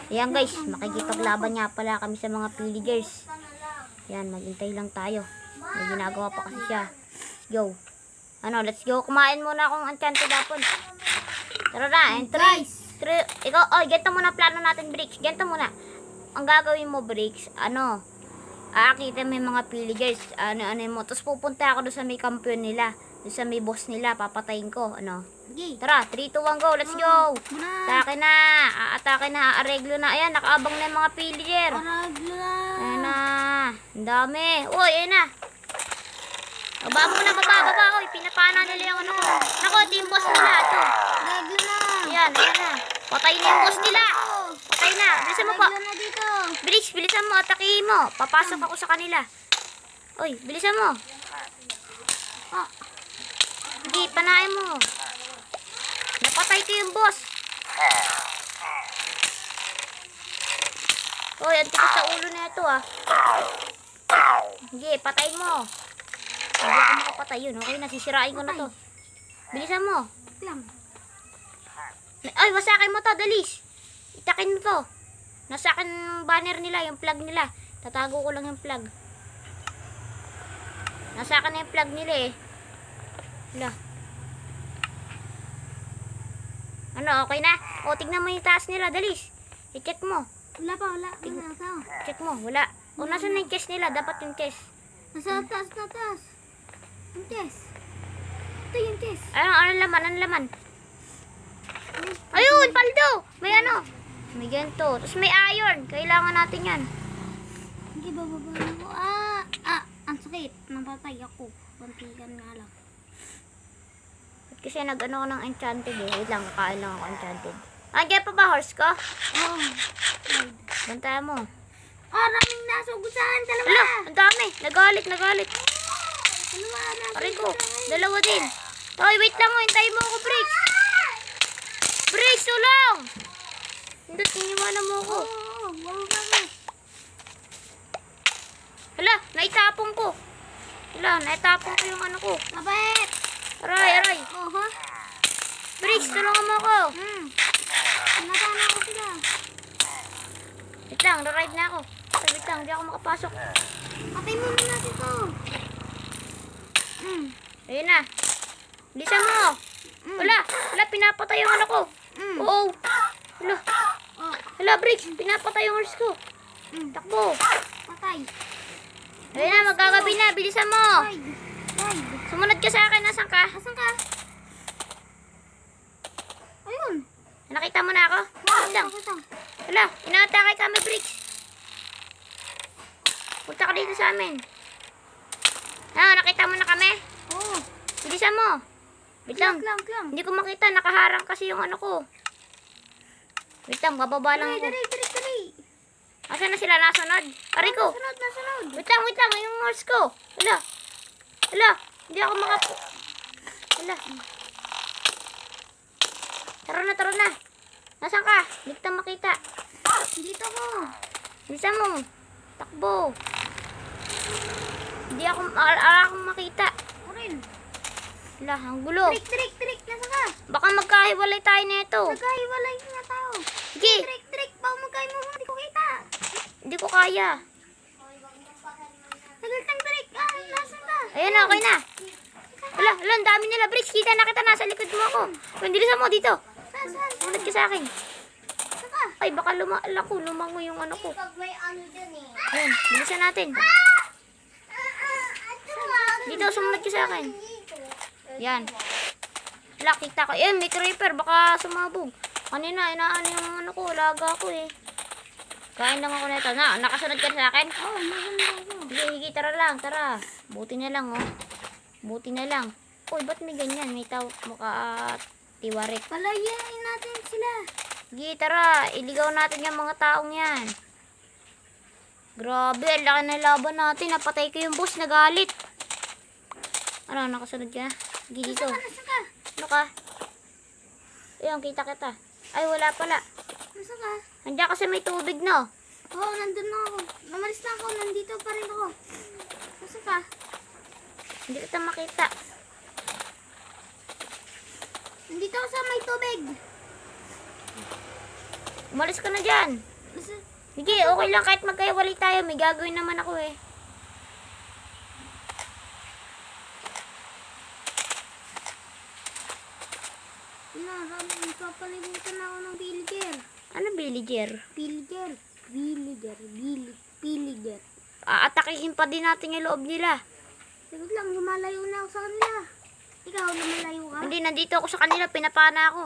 Ayan guys, makikipaglaban nga pala kami sa mga villagers. Yan, maghintay lang tayo. May ginagawa pa kasi siya. Let's go. Ano, let's go. Kumain muna akong enchanted apple. Tara na, and 3. Ikaw, ganito muna plano natin, Bricks. Ganito muna. Ang gagawin mo, Bricks, aakita mo yung mga villagers. Ano mo. Tapos pupunta ako doon sa may kampiyon nila. Doon sa may boss nila. Papatayin ko. Tara, 3, 2, 1, go. Let's go. Atake na. Aatake na. Areglo na. Ayan, nakaabang na yung mga villager. Ayan na. Ang dami. Uy, ayan na. Baba na, baba. Uy, pinapana nila yung ano ko. Nako, ito yung boss nila. Ito. Ayan na. Patay na yung boss nila. Patay na. Bilisan mo po. Bricks, bilisan mo. Atakihin mo. Papasok ako sa kanila. Uy, bilisan mo. Sige, panahin mo. Napatay ko yung boss. Uy, ang tikas sa ulo na ito Sige, patay mo. Hindi ako makapatay yun. Okay, nasisirain ko na to. Bilisan mo. Ay, masakin mo to, dalis. Itakin mo to. Nasa akin banner nila, yung plug nila. Tatago ko lang yung plug. Nasa akin na yung plug nila Wala. Ano, okay na? O, tignan mo yung taas nila, dalis. I-check mo. Wala. Check mo, wala. O, nasa na yung chest nila? Dapat yung chest. Nasa taas. Yung chest. Ito yung chest. Ano laman? Ayun, paldo! May may ganito. Tapos may iron. Kailangan natin yan. Hindi, bababa ako. Ang sakit. Napatay ako. Bantigan nga lang. At kasi nag-ano ko ng enchanted Wait lang, kakain lang ako enchanted. Andiyan pa ba horse ko? Oo. Bantayan mo. Raming nasugod sa akin. Dalawa. Hala, ang dami. Nagalit. Dalawa. Aray ko, dalawa din. Hoy, wait lang mo. Hintayin mo ako, Bricks. Bricks, tulong! Hindi, tiniwala mo ako. Wow, bakit? Hala, naitapong ko. Naitapong ko yung ano ko. Mabait. Aray. Bricks, tulungan mo ako. Natana ko sila. Wait lang, ride na ako. Wait lang, hindi ako makapasok. Patay muna natin to. Ayun na. Bilisan mo. Wala, pinapatay yung ano ko. Oo. Hala, Bricks, pinapatay yung horse ko. Takbo. Patay. Ayun na, magkagabi na. Bilisan mo. Ride. Sumunod ka sa akin. Nasaan ka? Asan ka? Ayun. Nakita mo na ako? Wait lang. Hala, inaatake kami, Bricks. Punta ka dito sa amin. Nakita mo na kami? Oo. Bilisan mo. Wait lang. Hindi ko makita. Nakaharang kasi yung ano ko. Wait lang, bababa lang ako. Dali. Asan na sila? Nasunod? Aray ko. Nasunod. Wait lang. Yung horse ko. Hala. Hindi ako Hala. Tara na. Nasaan ka? Hindi kita makita. Dito ko. Bilisan mo. Takbo. Hindi ako makita. Orin. Hala, ang gulo. Trick. Nasaan ka? Baka magkahiwalay tayo nito. Nagkahiwalay nga tao. Sige. Trick. Baka magkain mo. Hindi ko kita. Hindi ko kaya. Nagaltang trick. Nasaan ka? Ayan na, okay na. Hala, ang dami nila, Bricks. Kita na kita. Nasa likod mo ako. Bilisan mo dito. Saan? Sumunod ka sa akin. Saan ka? Ay, baka lumango yung ano ko. Pag may ano dyan Ayan, bilisan natin. Dito, sumunod ka sa akin. Yan. Wala, kita ko. Ayan, may creeper. Baka sumabog. Kanina, inaan yung ano ko. Laga ko Kain lang ako nito. Nakasunod ka sa akin? Oo, maganda ako. Sige, tara. Buti na lang. Uy, ba't may ganyan? May tiwarik. Palayain natin sila. Sige, tara. Iligaw natin yung mga taong yan. Grabe, ang laki na laban natin. Napatay ko yung boss. Nagalit. Nakasunod ka? Sige, dito. Nasaan ka? Ano ka? Ayun, kita. Ay, wala pala. Nasaan ka? Nandiyan kasi may tubig, no? Oo, nandun na ako. Namalis na ako. Nandito pa rin ako. Nasaan ka? Hindi kita makita. Nandito ako sa may tubig. Umalis ka na dyan. Sige, okay lang kahit magkaiwalay tayo. May gagawin naman ako eh. Papalimutan ako ng villager. Ano villager? Villager. Aatakihin pa din natin yung loob nila. Sagot lang, lumalayo na ako sa kanila. Ikaw, lumalayo ka? Hindi, nandito ako sa kanila. Pinapana ako.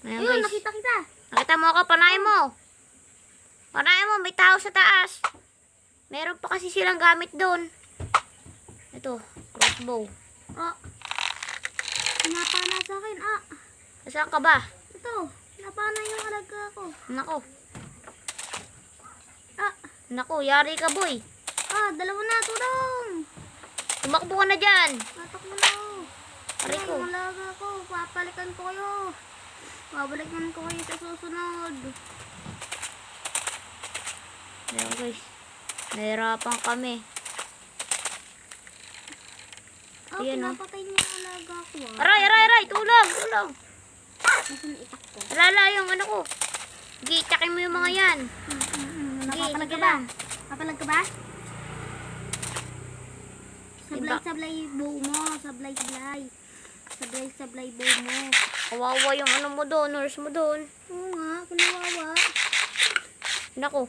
Ayan Ayun, guys. nakita kita. Nakita mo ako, panayin mo. Panayin mo, may tao sa taas. Meron pa kasi silang gamit doon. Ito, crossbow. Oh. Napana sa akin. Ah, Saan ka ba? ito. Napana yung alaga ko. Nako, Ah, nako, yari ka boy. dalawa na. Tulong. Tumakbo ka na dyan. Tatakbo na ako. Aray ko. Yung alaga ko. Papalikan ko kayo. Babalikan ko kayo sa susunod. Ayan guys, nahirapan kami. Ayan, oh. Pinapatay niyo yung alaga ko. Aray, tulong. Nasaan itak ko? Alala yung ano ko. Sige, itakin mo yung mga yan. Napapalag sige ka ba? lang. Napapalag ka ba? Diba? Sablay bow mo. Sablay bow mo. Kawawa yung ano mo doon, nurse mo doon. Oo nga, kinawawa. Nako,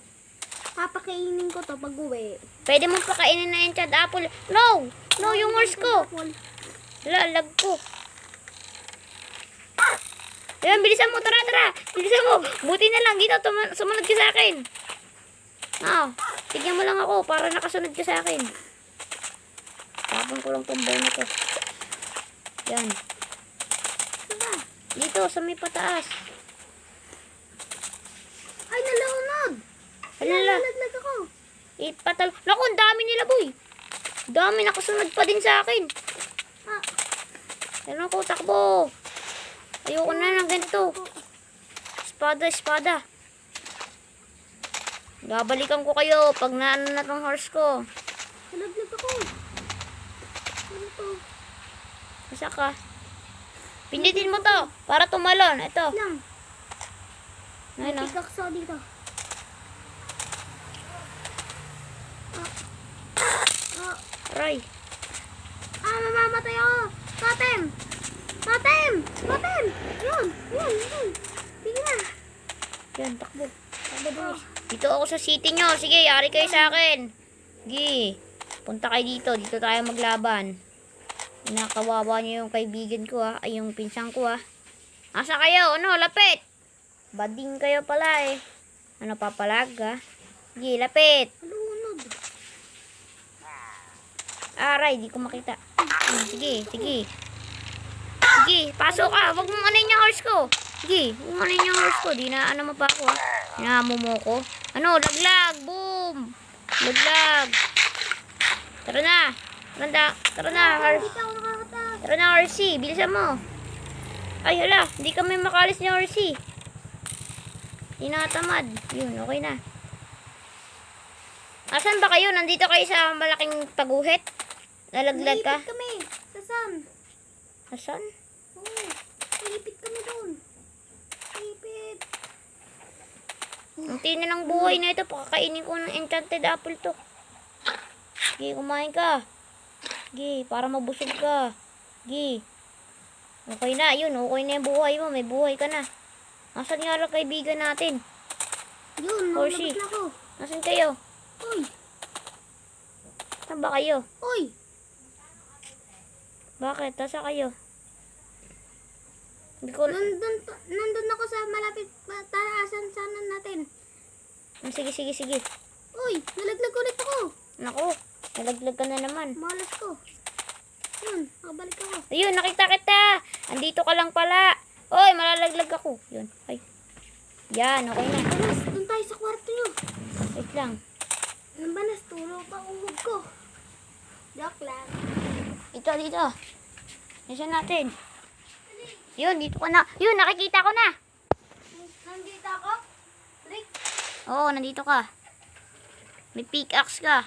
Papakainin ko to pag uwi. pwede mo pakainin na yung chad apple. No, yung nurse ko. Lag ko. Ayan, bilisan mo, tara. Bilisan mo. Buti na lang, dito, sumunod ka sa akin. Tignan mo lang ako para nakasunod ka sa akin. Tapon ko lang tong bow na to. Yan. Saka, Dito, sa may pataas. ay nalaunod. Alala. Nalaglag ako. Ipatal. Naku, ang dami nila, boy. Dami, nakasunod pa din sa akin. Ah, Ano ko, takbo. Ayoko na ng ganito. Espada. Babalikan ko kayo pag naano na tong horse ko. nalaglag ako. Ano to? Masa ka? Pindutin mo to para tumalon. Ito. Lang. Ayun o. Pikakso dito. Aray. Mamamatay ako. Totem. Yun. Sige na. Yan, takbo. Bilis. Dito ako sa city nyo. Sige, yari kayo sa akin. Sige. Punta kayo dito. Dito tayo maglaban. Inakawawa nyo yung kaibigan ko ha. Ay, yung pinsang ko ha. Asa kayo? Ano? Lapit. Bading kayo pala eh. Ano papalag ha? Sige, lapit. Nalunod. Aray, di ko makita. Sige. Sige, pasok ka. Huwag mong anin yung horse ko. Sige, huwag mong anin yung horse ko. Di na ano mo pa ako ha. Hinamo mo ko. Ano, laglag. Boom. Laglag. Tara na, horse. Dito ako nakakatas. Tara na, horsey. Bilisan mo. Ay, hala. Hindi kami makalis ni horsey. Hindi nakatamad. Yun, okay na. Asan ba kayo? Nandito kayo sa malaking paguhit? Nalaglag ka? Nalipit kami. Saan? Asan? Oo. Nalipit kami doon. Nalipit. Ang tinin ng buhay na ito. Pakakainin ko ng enchanted apple to. Sige, kumain ka. Sige, para mabusog ka. Sige. Okay na, yun. Okay na yung buhay mo. May buhay ka na. Asan nga lang kaibigan natin? Yun, Horsey. nalabas na ako. Asan kayo? Uy. Saan ba kayo? Uy. Bakit? Tasa kayo? Hindi ko... Nandun ako sa malapit taasan sana natin. Sige. Uy, nalaglag ulit ako. Naku, nalaglag ka na naman. Malas ko. Yun, nakabalik ako. Ayun, nakita kita. Andito ka lang pala. Oy, malalaglag ako. Yun, ay. Yan, okay na. Banas, dun tayo sa kwarto nyo. Wait lang. Ang banas, tulog pa uhog ko. Joke lang. Dito. Nasaan natin? Yun, dito ka na. Yun, nakikita ko na. Nandito ako? Rick? Oo, nandito ka. May pickaxe ka.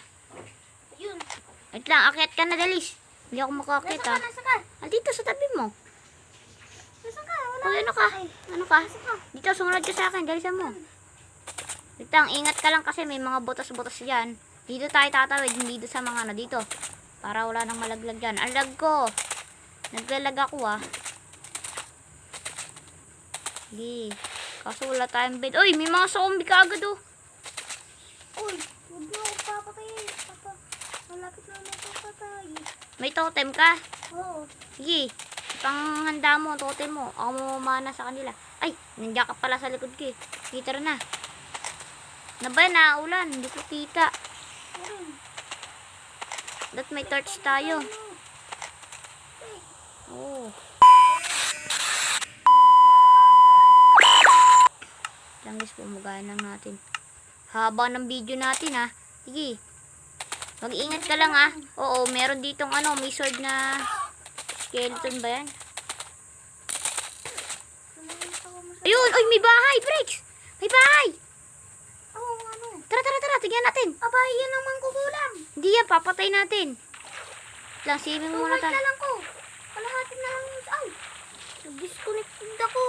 Yun. Wait lang, akyat ka na, dalis. Hindi ako makakit Nasa ka, ha. nasa ka? Andito sa tabi mo. Nasa ka, wala Uy, ano ka? Ano ka? Dito, sumunod ka sa akin. Dalisan mo. Dito, ingat ka lang kasi may mga butas-butas dyan. Dito tayo tatawid, hindi dito sa mga ano dito. Para wala nang malaglag dyan. Ang lag ko. Naglalag ako ah. Sige. Kaso wala tayong bed. Uy, may mga zombie ka agad oh. Uy, huwag mo ako papatayin. Malapit na mapapatay. May totem ka? Oo. Sige. Panghanda mo, totem mo. Ako mamamana sa kanila. Ay, nandiyan ka pala sa likod ko eh. Sige, tara na. Na ba, naulan. Hindi ko kita. Dat may torch tayo. Oh. Lang guys, pumugaya lang natin. Haba ng video natin ha. Sige. Mag-ingat ka lang ha. Oo, meron ditong ano, may sword na skeleton ba yan? Ayun! Ay, may bahay! Breaks! May bahay! Oo, ano? Tara, tara, tara. Tignan natin. Aba, yan naman kukulam. Hindi yan. Papatay natin. Lang, saving muna Tuwag na tayo. lang ko. Kalahati na lang yung... Ay! Nag-disconnected ako.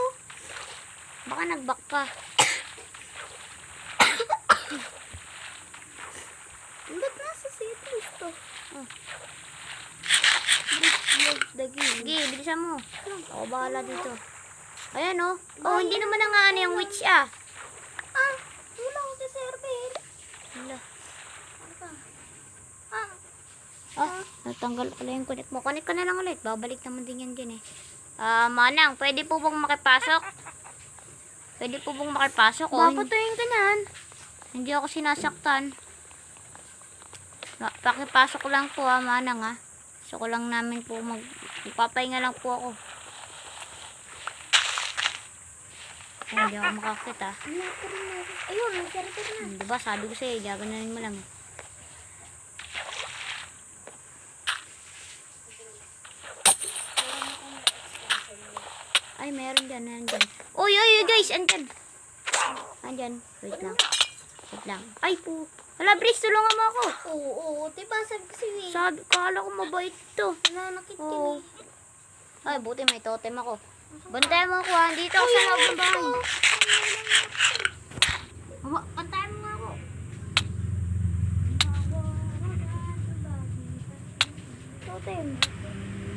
Baka nag-back ka. Ba't nasa settings to? Oh. Dagi. Sige, bilisan mo. Ako bahala dito. Ayan oh. Oh, hindi naman na nga ano yung witch ah. Ah! Wala ko sa server. Hala. Ah! Ah, natanggal pala yung connect mo. Connect ka na lang ulit. Babalik naman din yan dyan eh. Manang, pwede po bang makipasok? Pwede po bang makipasok? O, Papatayin ka niyan. hindi ako sinasaktan. Pakipasok lang po ha, Manang ha. Gusto ko lang namin po magpapahinga lang po ako. Ay, hindi ako makakit ha. Ayun, may server na. Diba, sabi ko sa'yo, gagananin mo lang. Ay, meron dyan, nandyan. Uy, uy, uy, guys, andyan. Andyan. Wait lang. Wait lang. Ay, po. Wala, Brice, tulungan mo ako. Oo, diba sabi ko sa'yo eh. Sabi, kala ko mabait to. Nanakit ka Oo. eh. Ay, buti may totem ako. Bantayan mo ako ha. Dito ako sa loob ng bahay. Bantayan mo nga ako. Totem.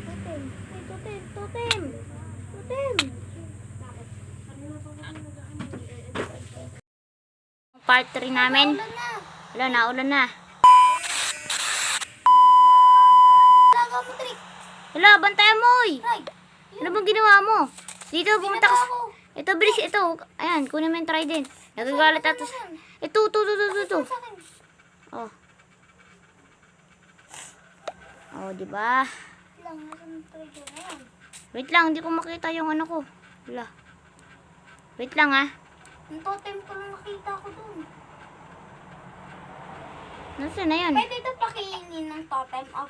Totem. Ay, totem. Totem. Totem. Part 3 namin. Wala na. Wala, naulan na. Wala ka mo, Trick. Wala, bantayan mo oy. Ay, Ano bang ginawa mo? Dito, pumunta ka. ako. Ito, bilis, ito. Ayan, kunin mo yung trident. Nagagalit ato. Ito. Sa akin. Oh. Oh, di ba? Lang, nasan yung trigger na yan? Wait lang, hindi ko makita yung ano ko. Wala. Wait lang ah. Yung totem ko lang nakita ko dun. Nasaan na yun? Pwede ito pakainin ng totem of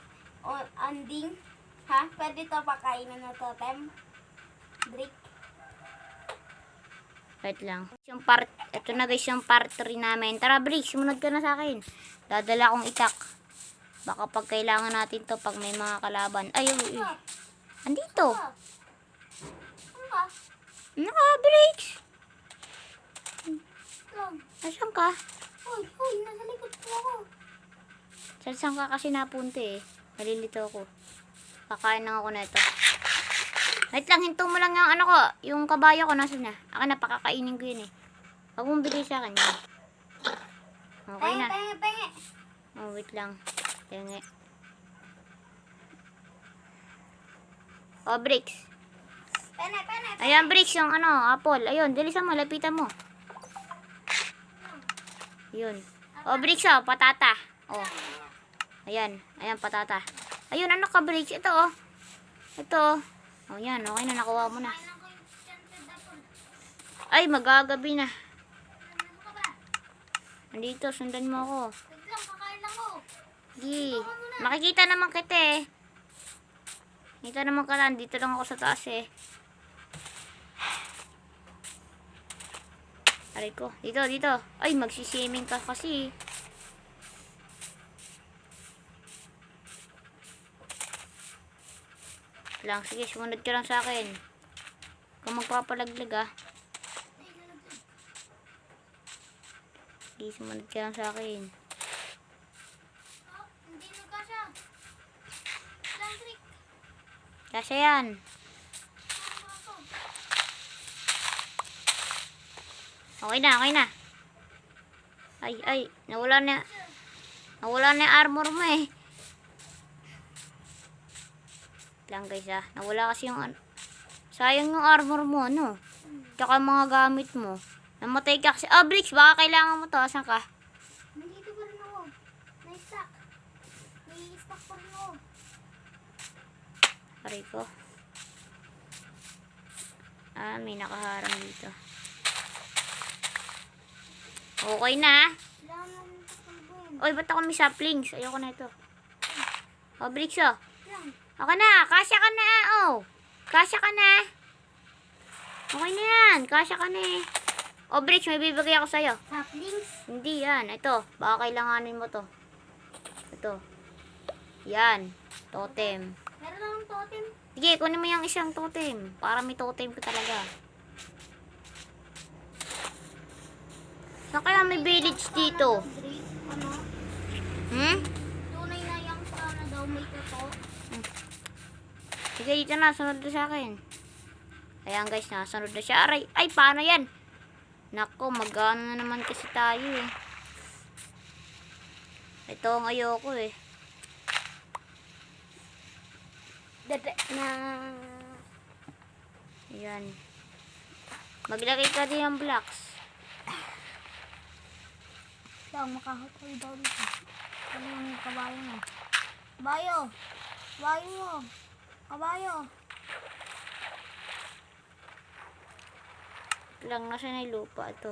ending? Ha? Pwede ito pakainin ng totem? Drake? Wait lang. Ito na guys yung part 3 namin. Tara, Briggs, sumunod ka na sa akin. Dadala akong itak. Baka pag kailangan natin to pag may mga kalaban. Ay, uy, uy. Andito. Ano ka? Ano ka, Briggs? Lang. Nasaan ka? Hoy, nasa likod ko ako. Saan ka kasi napunti eh. Nalilito ako. Kakain lang ako na ito. Wait lang, hinto mo lang yung ano ko. Yung kabayo ko, nasa na? Ako na, pakakainin ko yun eh. Huwag mong bigay sa akin. Yan. Okay na. Penge. Oh, wait lang. Tenge. Oh, Bricks. Pene. Ayan, Bricks, yung ano, apple. Ayun, dalisan mo, lapitan mo. Yun. Oh, Bricks, oh, patata. Oh. Ayan, patata. Ayun, ano ka, Bricks? Ito, oh. Ito, oh. Oh, yan, okay na, nakuha mo na. Ay, magagabi na. Nandito, sundan mo ako. Wait lang, kakain ako. Gi, makikita naman kita eh. Kita naman ka lang, dito lang ako sa taas eh. Aray ko, dito. Ay, magsiswimming ka kasi. Lang, sige, sumunod ka lang sa akin. Kung magpapalaglag ah. Hindi, sumunod ka lang sa akin. Hindi nagkasya. Lang, Rick. Kasi yan. Okay na, okay na. Ay, nawala na yung armor mo eh. Lang guys ah, nawala kasi yung sayang yung armor mo, ano? Tsaka mga gamit mo. Namatay ka kasi. Bricks, baka kailangan mo to. Asan ka? Nandito pa rin ako. Na-stack. May stack pa rin ako. Aray ko. May nakaharang dito. Okay na. Kailangan namin pakalbuhin. Oy, ba't ako may saplings? Ayoko na ito. Bricks oh. Lang. Okay na, kasya ka na oh. Kasya ka na. Okay na yan, kasya ka na eh. Bricks, may bibigay ako sa'yo. Saplings. Hindi yan, ito. Baka kailanganin mo to. Ito. Yan, totem. Meron akong totem. Sige, kunin mo yung isang totem. Para may totem ko talaga. Saan kaya may village dito? Drake, ano? Tunay na yung sana daw may totoo. Sige, dito na. Sunod na sa akin. Ayan guys, nasunod na siya. Aray, ay, paano yan? Nako, mag-ano na naman kasi tayo eh. Ito ang ayoko eh. Dede na. Ayan. Maglagay ka din ng blocks. Lang, makahotol daw dito. Ano yung kabayo mo? Kabayo! Kabayo mo! Kabayo! Lang, nasa na yung lupa ito.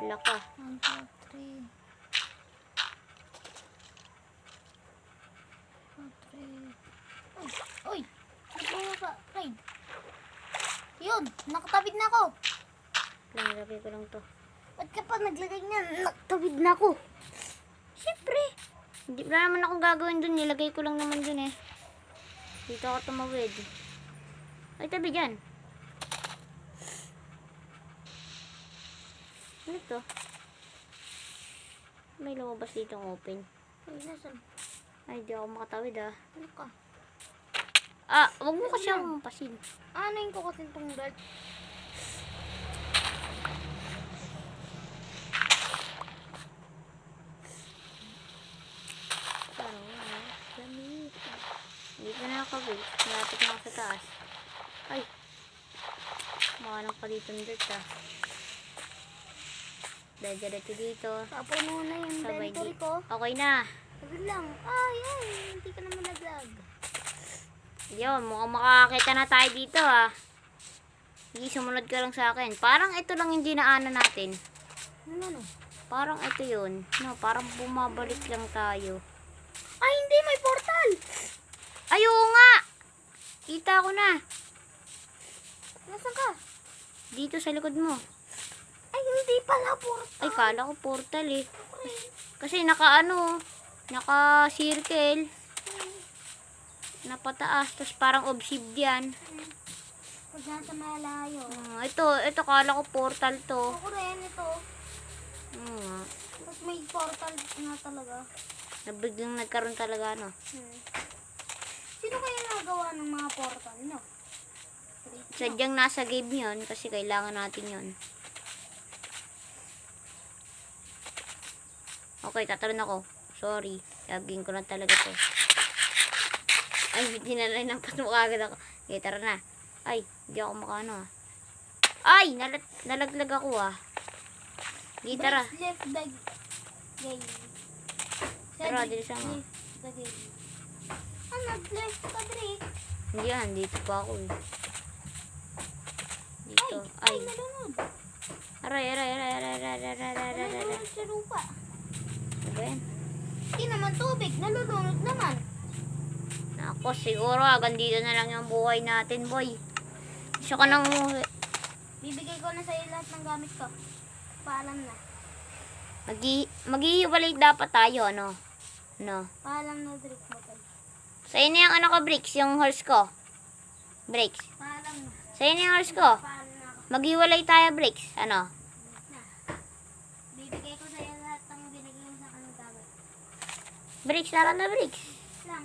Wala ka. 1, 2, 3. 1, 3. Uy! Ano ka? Raid! Yun! Nakatabid na ako! Lang, lagay ko lang to. Ba't ka pa naglagay niyan? Nakatabid na ako! Siyempre. Hindi wala naman akong gagawin dun. Nilagay ko lang naman dun eh. Dito ako tumawid. Ay, tabi dyan. Ano to? May lumabas dito ang open. Ay, nasan? Ay, di ako makatawid ah. Ano ka? Wag mo kasi akong pasin. Ano yung kukutin tong dart? Hindi ko na nakawid. Malapit na ako sa taas. Ay. Makanang pa dito ng dirt ah. Diretso dito. Tapon mo na yung Sabay inventory dito. ko. Okay na. Sabi lang, ay, hindi ka naman naglag. Yun, mukhang makakakita na tayo dito ah. Sige, sumunod ka lang sa akin. Parang ito lang yung dinaanan natin. Ano? Parang ito yun. No, parang bumabalik lang tayo. Ay, hindi, may portal! Ay, oo nga! Kita ko na. Nasaan ka? Dito sa likod mo. Ay, hindi pala portal. Ay, kala ko portal eh. Kasi naka-circle. Napataas. Tapos parang obsidian. Pag nasa malayo. Ito, kala ko portal to. Ako rin, ito. Hmm. Tapos may portal nga talaga. Nabiglang nagkaroon talaga, no? Sino kaya nagawa ng mga portal, no? Sadyang nasa game yun kasi kailangan natin yun. Okay, tatalon ako. Sorry. Gagawin ko lang talaga to. Ay, dinalay ng pasok agad ako. Okay, tara na. Ay, hindi ako makano ah. Ay, nalaglag ako ah. Sige, tara. Breaks left the game. Tara, dito siya nga. Left the game. Nag-left ka, Drake. Hindi yan, dito pa ako eh. Dito. Ay. Nalunod. Aray. Nalunod sa lupa. Ano ba yan? Hindi naman tubig. Nalulunod naman. Ako, siguro hanggang dito na lang yung buhay natin, boy. Gusto ka nang umuwi. Bibigay ko na sa'yo lahat ng gamit ko. Paalam na. Maghihiwalay dapat tayo, ano? No. Paalam na, Drake. Bakal. Sa'yo na yung ano ko, Bricks, yung horse ko. Bricks. Paalam na. Sa'yo na yung horse ko. Paano na ako? Maghiwalay tayo, Bricks. Ano? Na. Bibigay ko sa'yo lahat ng binigay mo sa kanong dagat. Bricks, tara na, Bricks. Lang.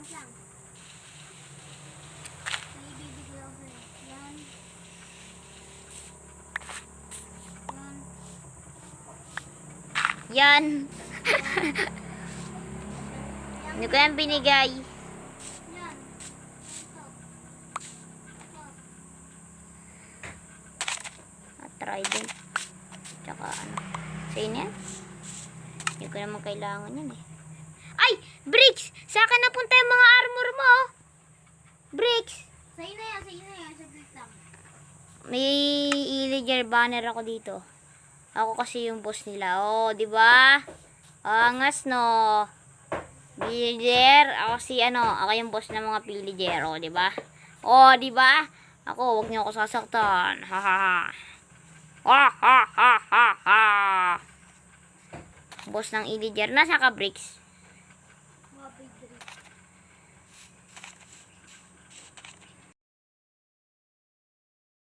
May ibibigay ako sa'yo. Yan. Yan. Hindi ko yan binigay. Yan. At trident. Tsaka ano. Sa'yo na yan? Hindi ko naman kailangan yan eh. Ay! Bricks! Sa akin napunta yung mga armor mo. Oh. Bricks! Sa'yo na yan. Saglit lang. May illager banner ako dito. Ako kasi yung boss nila. Oh, di ba? Angas no. Villager, ako ako yung boss ng mga villager, oh, di ba? Oh, di ba? Ako, wag niyo ako sasaktan. Ha ha ha. Ha ha ha ha ha. Boss ng villager. Nasa ka, Bricks?